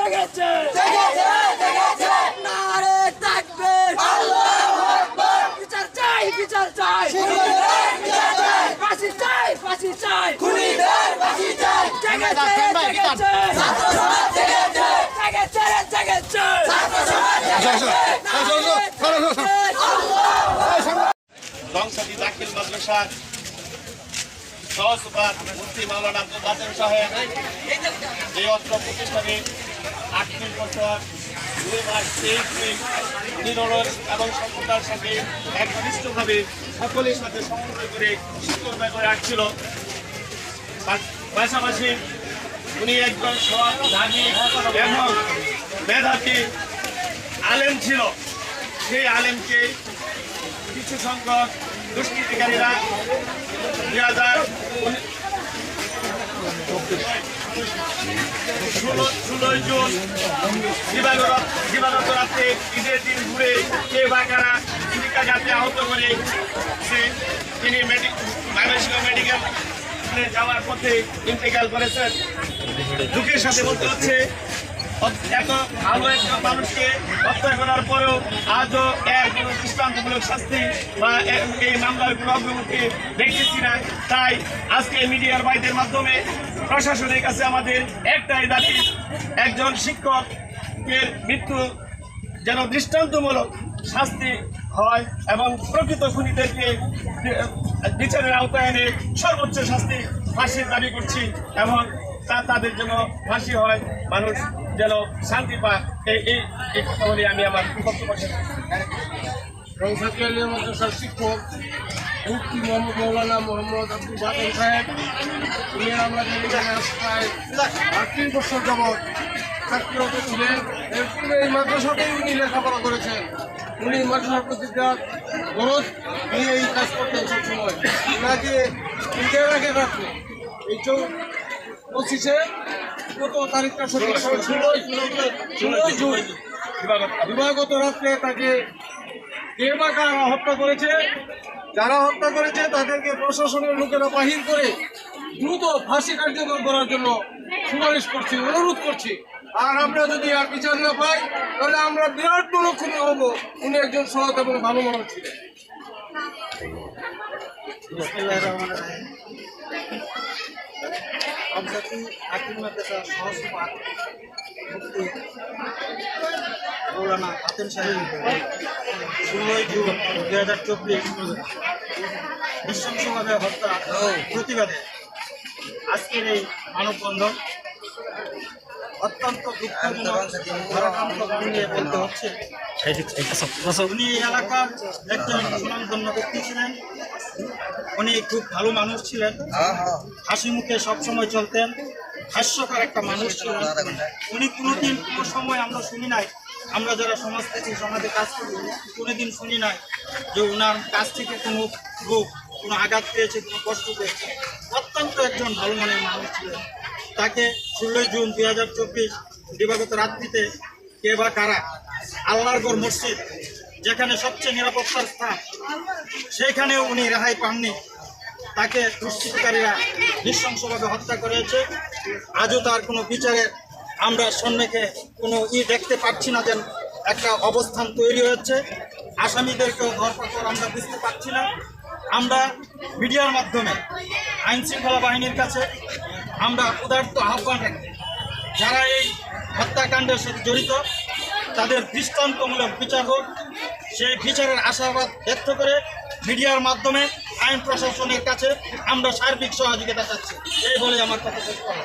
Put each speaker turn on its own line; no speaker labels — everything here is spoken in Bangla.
জেগেছে নারে তাকবীর আল্লাহু আকবার বিচার চাই ফাঁসি চাই খুনিদের ফাঁসি চাই জেগেছে ছাত্র সমাজ জেগেছে
সংসদী দাখিল মাদ্রাসার সহসভাপতি মুফতি মাওলানা আব্দুল বাতেন সাহেব এই অত্র প্রতিষ্ঠানে 38 বছর 2 মাস 23 দিন নিরলস এবং সফলতার সাথে একনিষ্ঠভাবে সকলের সাথে সমন্বয় করে শিক্ষকতা করে আসছিল। পাশাপাশি উনি একজন সৎ ধার্মিক এবং মেধাবী আলেম ছিল। সেই আলেমকে কিছু সংখ্যক দুষ্কৃতিকারীরা 16 জুন দিবাগত রাত্রে ঈদের দিন ঘুরে কে বা কারা জীবিকা যাতে আহত করে তিনি ময়মনসিংহ মেডিকেল যাওয়ার পথে ইন্তেকাল করেছেন। দুঃখের সাথে বলতে হচ্ছে এত ভালো একটা মানুষকে হত্যা করার পরেও আজও এর কোনো দৃষ্টান্তমূলক শাস্তি বা এই মামলার কোনো অগ্রগতি দেখতেছি না। তাই আজকে মিডিয়ার ভাইদের মাধ্যমে প্রশাসনের কাছে আমাদের একটাই দাবি, একজন শিক্ষকের মৃত্যু যেন দৃষ্টান্তমূলক শাস্তি হয় এবং প্রকৃত খুনিদেরকে বিচারের আওতায় এনে সর্বোচ্চ শাস্তি ফাঁসির দাবি করছি এবং তাদের জন্য ফাঁসি হয়, মানুষ যেন শান্তি পায়। এই কথা বলে আমি আমার বক্তব্য শেষ করছি।
মাদ্রাসার শিক্ষক মুফতি মোহাম্মদ মৌলানা মোহাম্মদ আব্দুল বাতেন সাহেব, উনি আমাদের এখানে প্রায় 38 বছর যাবৎ ছাত্ররত ছিলেন। এরপরে এই মাদ্রাসাতেই উনি লেখাপড়া করেছেন। উনি মাদ্রাসার প্রতি গরজ নিয়ে এই কাজ করতেন সবসময়। ওনাকে ঈদের আগে রাখলো এই 25 কত তারিখটা 16 জুন দিবাগত রাত্রে তাকে কে বা কারা হত্যা করেছে, যারা হত্যা করেছে তাদেরকে প্রশাসনের লোকেরা বাহির করে দ্রুত ফাঁসি কার্যকর করার জন্য সুপারিশ করছি, অনুরোধ করছি। আর আমরা যদি আর বিচার না পাই তাহলে আমরা বিরাট বড় খুনি হব। উনি একজন সৎ এবং ভালো মানুষ ছিলেন।
মৌলানা বাতেন সাহেব 16 জুন 2024 নৃশংসভাবে হত্যা প্রতিবাদে আজকের এই মানববন্ধন অত্যন্ত দুঃখজনক ভারাক্রান্ত নিয়ে বলতে হচ্ছে। উনি এলাকার একজন সুনামধন্য ব্যক্তি ছিলেন। উনি খুব ভালো মানুষ ছিলেন, হাসি মুখে সবসময় চলতেন, হাস্যকর একটা মানুষ ছিলেন। উনি কোনোদিন কোনো সময় আমরা শুনি নাই, আমরা যারা সমাজ থেকে সমাজে কাজ করি কোনোদিন শুনি নাই যে ওনার কাছ থেকে কোনো রোগ, কোনো আঘাত পেয়েছে, কোনো কষ্ট পেয়েছে। অত্যন্ত একজন ভালো মানের মানুষ ছিলেন। তাকে 16 জুন 2024 দিবাগত রাত্রিতে কে বা কারা আল্লাহর গড় মসজিদ, যেখানে সবচেয়ে নিরাপত্তার স্থান, সেখানেও উনি রেহাই পাননি। তাকে দুষ্কৃতকারীরা নৃশংসভাবে হত্যা করেছে। আজও তার কোনো বিচারের আমরা সম্মুখে কোনো দেখতে পাচ্ছি না, যেন একটা অবস্থান তৈরি হচ্ছে। আসামিদেরকেও ধরপাকড় আমরা বুঝতে পারছি না। আমরা মিডিয়ার মাধ্যমে আইন শৃঙ্খলা বাহিনীর কাছে আমরা উদার্ত আহ্বান রাখি, যারা এই হত্যাকাণ্ডের সাথে জড়িত তাদের দৃষ্টান্তমূলক বিচার হোক। সেই বিচারের আশাবাদ ব্যক্ত করে মিডিয়ার মাধ্যমে আইন প্রশাসনের কাছে আমরা সার্বিক সহযোগিতা চাচ্ছি। এই বলে আমার কথা শেষ করা।